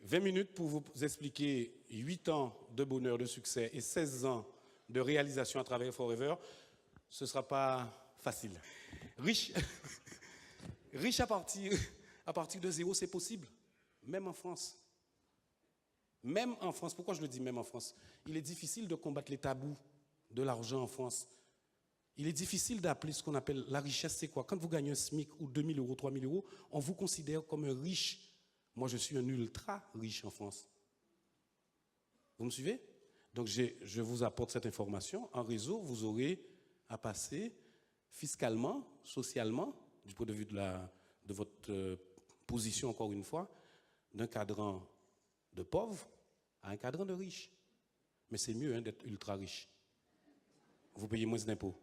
20 minutes pour vous expliquer 8 ans de bonheur, de succès et 16 ans de réalisation à travers Forever. Ce ne sera pas facile. Riche, riche à partir de zéro, c'est possible. Même en France. Même en France. Pourquoi je le dis même en France? Il est difficile de combattre les tabous de l'argent en France. Il est difficile d'appeler ce qu'on appelle la richesse, c'est quoi? Quand vous gagnez un SMIC ou 2 000 euros, 3 000 euros, on vous considère comme un riche. Moi, je suis un ultra riche en France. Vous me suivez? Donc, je vous apporte cette information. En réseau, vous aurez à passer fiscalement, socialement, du point de vue de votre position, encore une fois, d'un cadran de pauvre à un cadran de riche. Mais c'est mieux d'être ultra riche. Vous payez moins d'impôts.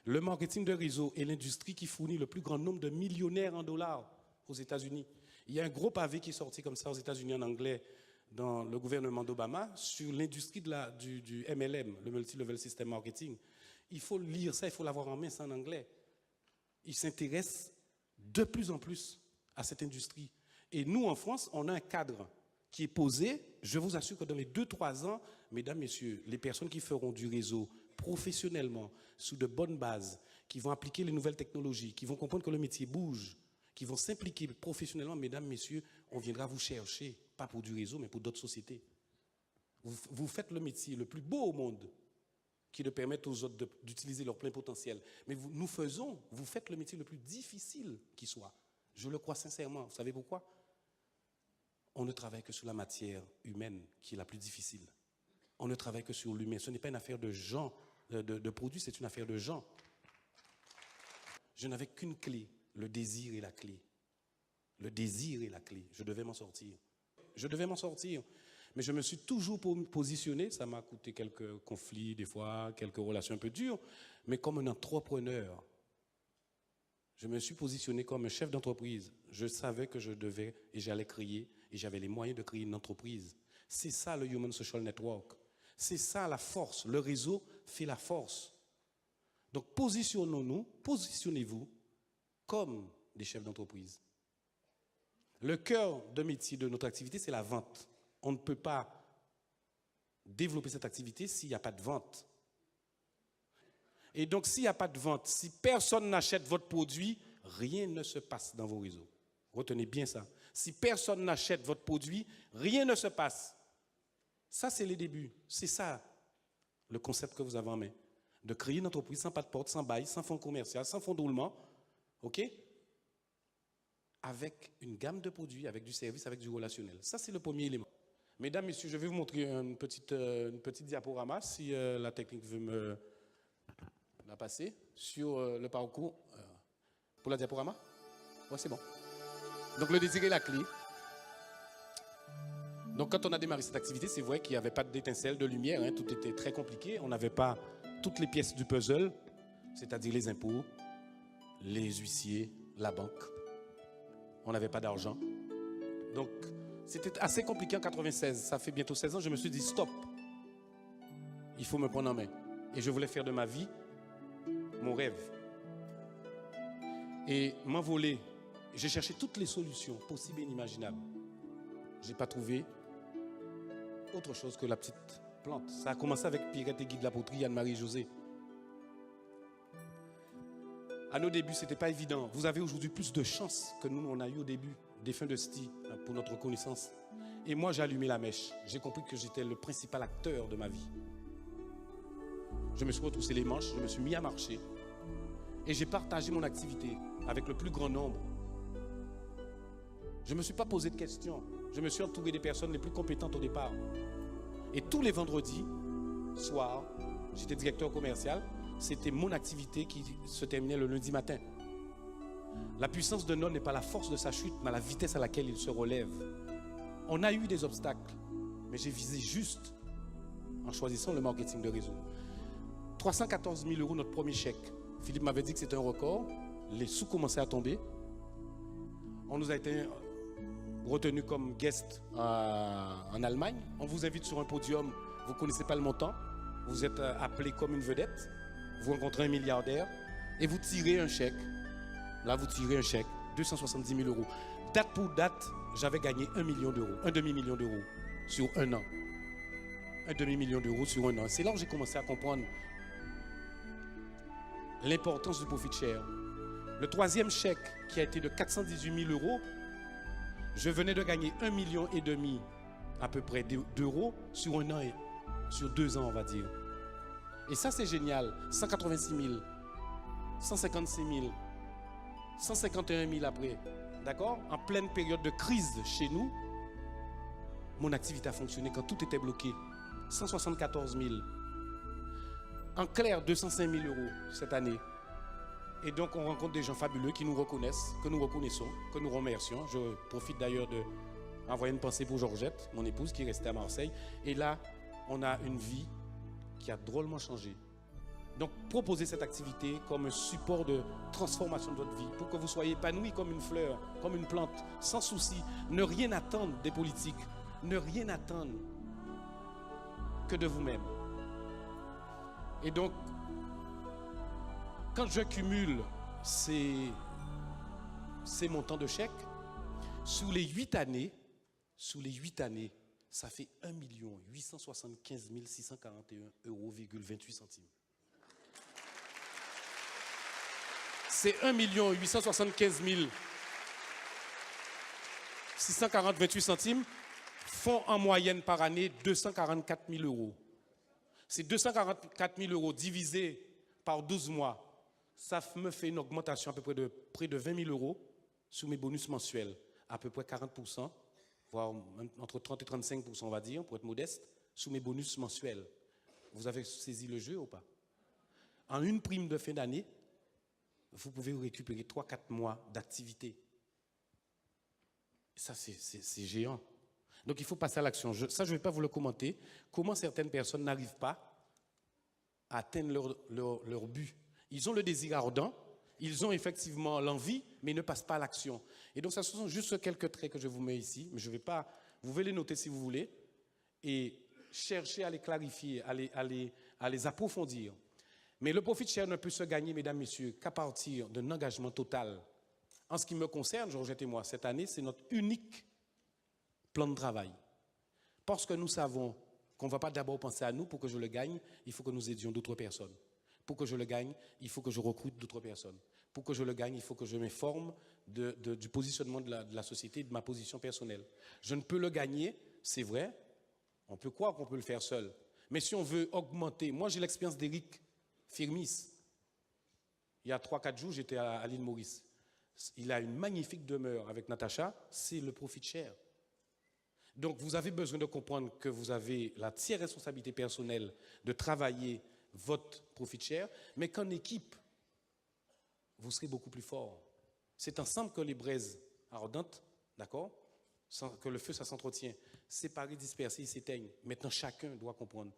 Le marketing de réseau est l'industrie qui fournit le plus grand nombre de millionnaires en dollars aux États-Unis. Il y a un gros pavé qui est sorti comme ça aux États-Unis en anglais dans le gouvernement d'Obama sur l'industrie du MLM, le Multi-Level System Marketing. Il faut lire ça, il faut l'avoir en main, ça en anglais. Ils s'intéressent de plus en plus à cette industrie. Et nous, en France, on a un cadre qui est posé. Je vous assure que dans les 2-3 ans, mesdames, messieurs, les personnes qui feront du réseau professionnellement, sous de bonnes bases, qui vont appliquer les nouvelles technologies, qui vont comprendre que le métier bouge, qui vont s'impliquer professionnellement, mesdames, messieurs, on viendra vous chercher, pas pour du réseau, mais pour d'autres sociétés. Vous faites le métier le plus beau au monde, qui de permettre aux autres d'utiliser leur plein potentiel. Mais vous faites le métier le plus difficile qui soit. Je le crois sincèrement. Vous savez pourquoi? On ne travaille que sur la matière humaine qui est la plus difficile. On ne travaille que sur l'humain. Ce n'est pas une affaire de gens, de produits, c'est une affaire de gens. Je n'avais qu'une clé, le désir est la clé. Le désir est la clé. Je devais m'en sortir. Je devais m'en sortir. Mais je me suis toujours positionné, ça m'a coûté quelques conflits des fois, quelques relations un peu dures, mais comme un entrepreneur. Je me suis positionné comme un chef d'entreprise. Je savais que je devais et j'allais créer, et j'avais les moyens de créer une entreprise. C'est ça le Human Social Network. C'est ça la force. Le réseau fait la force. Donc positionnons-nous, positionnez-vous comme des chefs d'entreprise. Le cœur de métier de notre activité, c'est la vente. On ne peut pas développer cette activité s'il n'y a pas de vente. Et donc, s'il n'y a pas de vente, si personne n'achète votre produit, rien ne se passe dans vos réseaux. Retenez bien ça. Si personne n'achète votre produit, rien ne se passe. Ça, c'est les débuts. C'est ça, le concept que vous avez en main. De créer une entreprise sans pas de porte, sans bail, sans fonds commercial, sans fonds de roulement. OK? Avec une gamme de produits, avec du service, avec du relationnel. Ça, c'est le premier élément. Mesdames, messieurs, je vais vous montrer une petite diaporama, si la technique veut me la passer, sur le parcours. Pour la diaporama? Ouais, c'est bon. Donc, le désir est la clé. Donc, quand on a démarré cette activité, c'est vrai qu'il n'y avait pas d'étincelle, de lumière, hein, tout était très compliqué. On n'avait pas toutes les pièces du puzzle, c'est-à-dire les impôts, les huissiers, la banque. On n'avait pas d'argent. Donc, c'était assez compliqué en 96. Ça fait bientôt 16 ans. Je me suis dit, stop. Il faut me prendre en main. Et je voulais faire de ma vie mon rêve. Et m'envoler. J'ai cherché toutes les solutions possibles et inimaginables. Je n'ai pas trouvé autre chose que la petite plante. Ça a commencé avec Pierrette et Guy de la Poterie, Anne-Marie et José. À nos débuts, ce n'était pas évident. Vous avez aujourd'hui plus de chance que nous, on a eu au début, des fins de STI, pour notre connaissance. Et moi, j'ai allumé la mèche. J'ai compris que j'étais le principal acteur de ma vie. Je me suis retroussé les manches, je me suis mis à marcher. Et j'ai partagé mon activité avec le plus grand nombre. Je ne me suis pas posé de questions. Je me suis entouré des personnes les plus compétentes au départ. Et tous les vendredis, soir, j'étais directeur commercial. C'était mon activité qui se terminait le lundi matin. La puissance d'un homme n'est pas la force de sa chute, mais la vitesse à laquelle il se relève. On a eu des obstacles, mais j'ai visé juste en choisissant le marketing de réseau. 314 000 € notre premier chèque. Philippe m'avait dit que c'était un record. Les sous commençaient à tomber. On nous a été retenus comme guest en Allemagne. On vous invite sur un podium, vous ne connaissez pas le montant. Vous êtes appelé comme une vedette. Vous rencontrez un milliardaire et vous tirez un chèque. Là, vous tirez un chèque, 270 000 €. date pour date, j'avais gagné 1 million d'euros, un demi-million d'euros sur un an. Un demi-million d'euros sur un an. C'est là où j'ai commencé à comprendre l'importance du profit share. Le troisième chèque, qui a été de 418 000 euros, je venais de gagner 1,5 million à peu près d'euros sur un an, sur 2 ans, on va dire. Et ça, c'est génial. 186 000, 156 000, 151 000 après. D'accord? En pleine période de crise chez nous, mon activité a fonctionné quand tout était bloqué. 174 000. En clair, 205 000 euros cette année. Et donc, on rencontre des gens fabuleux qui nous reconnaissent, que nous reconnaissons, que nous remercions. Je profite d'ailleurs d'envoyer une pensée pour Georgette, mon épouse, qui est restée à Marseille. Et là, on a une vie qui a drôlement changé. Donc, proposez cette activité comme un support de transformation de votre vie pour que vous soyez épanoui comme une fleur, comme une plante, sans souci. Ne rien attendre des politiques. Ne rien attendre que de vous-même. Et donc, quand je cumule ces montants de chèques, sous les 8 années, ça fait 1 875 641 €,28 centimes. C'est 1 875 640,28 centimes font en moyenne par année 244 000 euros. Ces 244 000 euros divisés par 12 mois, ça me fait une augmentation à peu près de près de 20 000 euros sur mes bonus mensuels, à peu près 40%, voire entre 30 et 35%, on va dire, pour être modeste, sur mes bonus mensuels. Vous avez saisi le jeu ou pas? En une prime de fin d'année, vous pouvez récupérer 3-4 mois d'activité. Ça, c'est géant. Donc, il faut passer à l'action. Ça, je ne vais pas vous le commenter. Comment certaines personnes n'arrivent pas à atteindre leur but. Ils ont le désir ardent, ils ont effectivement l'envie, mais ils ne passent pas à l'action. Et donc, ça, ce sont juste quelques traits que je vous mets ici, mais je ne vais pas... Vous pouvez les noter si vous voulez, et chercher à les clarifier, à les approfondir. Mais le profit share ne peut se gagner, mesdames, messieurs, qu'à partir d'un engagement total. En ce qui me concerne, Georgette et moi, cette année, c'est notre unique plan de travail. Parce que nous savons qu'on ne va pas d'abord penser à nous. Pour que je le gagne, il faut que nous aidions d'autres personnes. Pour que je le gagne, il faut que je recrute d'autres personnes. Pour que je le gagne, il faut que je m'informe du positionnement de la société, de ma position personnelle. Je ne peux le gagner, c'est vrai, on peut croire qu'on peut le faire seul. Mais si on veut augmenter, moi j'ai l'expérience d'Éric Firmis. Il y a 3-4 jours, j'étais à l'île Maurice. Il a une magnifique demeure avec Natacha, c'est le profit share. Donc vous avez besoin de comprendre que vous avez la tiers responsabilité personnelle de travailler votre profit share, mais qu'en équipe, vous serez beaucoup plus fort. C'est ensemble que les braises ardentes, d'accord, que le feu, ça s'entretient. Séparés, dispersés, ils s'éteignent. Maintenant, chacun doit comprendre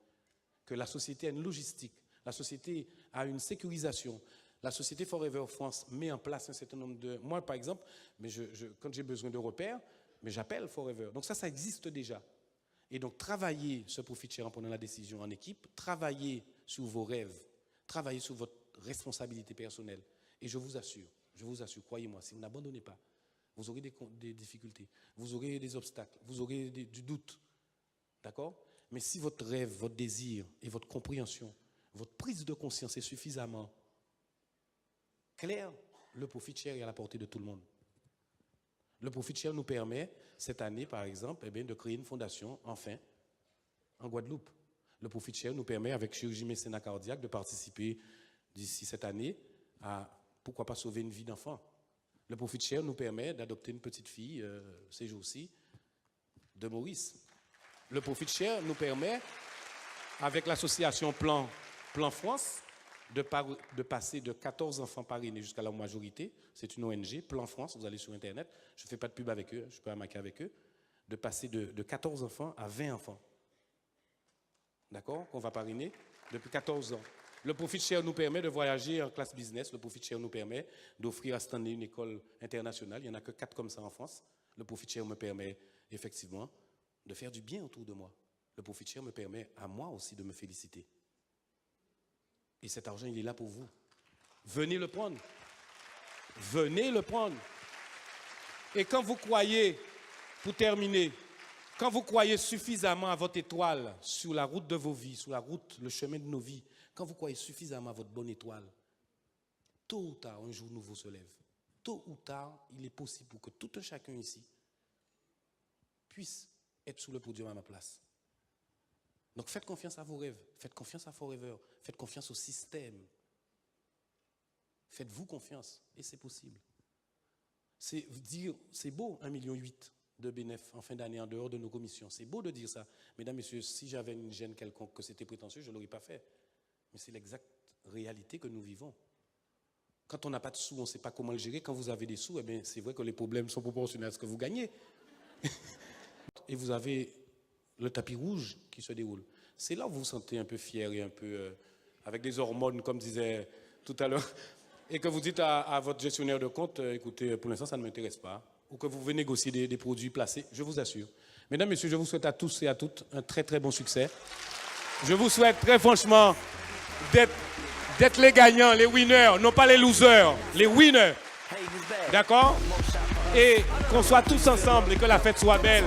que la société a une logistique, la société a une sécurisation. La société Forever France met en place un certain nombre de... Moi, par exemple, mais quand j'ai besoin de repères, mais j'appelle Forever. Donc ça existe déjà. Et donc, travaillez ce profit share en prenant la décision en équipe, travaillez sur vos rêves, travaillez sur votre responsabilité personnelle. Et je vous assure, croyez-moi, si vous n'abandonnez pas, vous aurez des difficultés, vous aurez des obstacles, vous aurez du doute. D'accord? Mais si votre rêve, votre désir et votre compréhension, votre prise de conscience est suffisamment claire, le profit share est à la portée de tout le monde. Le profit share nous permet, cette année par exemple, de créer une fondation, enfin, en Guadeloupe. Le profit share nous permet, avec chirurgie mécénat cardiaque, de participer d'ici cette année à, pourquoi pas, sauver une vie d'enfant. Le profit share nous permet d'adopter une petite fille, ces jours-ci, de Maurice. Le profit share nous permet, avec l'association Plan France, de passer de 14 enfants parrainés jusqu'à la majorité. C'est une ONG, Plan France, vous allez sur Internet, je ne fais pas de pub avec eux, je peux amaquer avec eux, de passer de 14 enfants à 20 enfants. D'accord? Qu'on va parrainer depuis 14 ans. Le profit share nous permet de voyager en classe business, le profit share nous permet d'offrir à Stanley une école internationale, il n'y en a que 4 comme ça en France. Le profit share me permet effectivement de faire du bien autour de moi. Le profit share me permet à moi aussi de me féliciter. Et cet argent, il est là pour vous. Venez le prendre. Venez le prendre. Et quand vous croyez, pour terminer, quand vous croyez suffisamment à votre étoile sur la route de vos vies, sur la route, le chemin de nos vies, quand vous croyez suffisamment à votre bonne étoile, tôt ou tard, un jour nouveau se lève. Tôt ou tard, il est possible pour que tout un chacun ici puisse être sous le podium à ma place. Donc faites confiance à vos rêves, faites confiance à Forever, faites confiance au système. Faites-vous confiance et c'est possible. C'est beau 1,8 million de bénéfices en fin d'année en dehors de nos commissions. C'est beau de dire ça. Mesdames, Messieurs, si j'avais une gêne quelconque que c'était prétentieux, je ne l'aurais pas fait. Mais c'est l'exacte réalité que nous vivons. Quand on n'a pas de sous, on ne sait pas comment le gérer. Quand vous avez des sous, eh bien, c'est vrai que les problèmes sont proportionnels à ce que vous gagnez. Et vous avez le tapis rouge qui se déroule. C'est là où vous vous sentez un peu fier et un peu avec des hormones, comme disait tout à l'heure, et que vous dites à votre gestionnaire de compte, écoutez, pour l'instant, ça ne m'intéresse pas, ou que vous venez négocier des produits placés, je vous assure. Mesdames, Messieurs, je vous souhaite à tous et à toutes un très très bon succès. Je vous souhaite très franchement d'être les gagnants, les winners, non pas les losers, les winners. D'accord? Et qu'on soit tous ensemble et que la fête soit belle.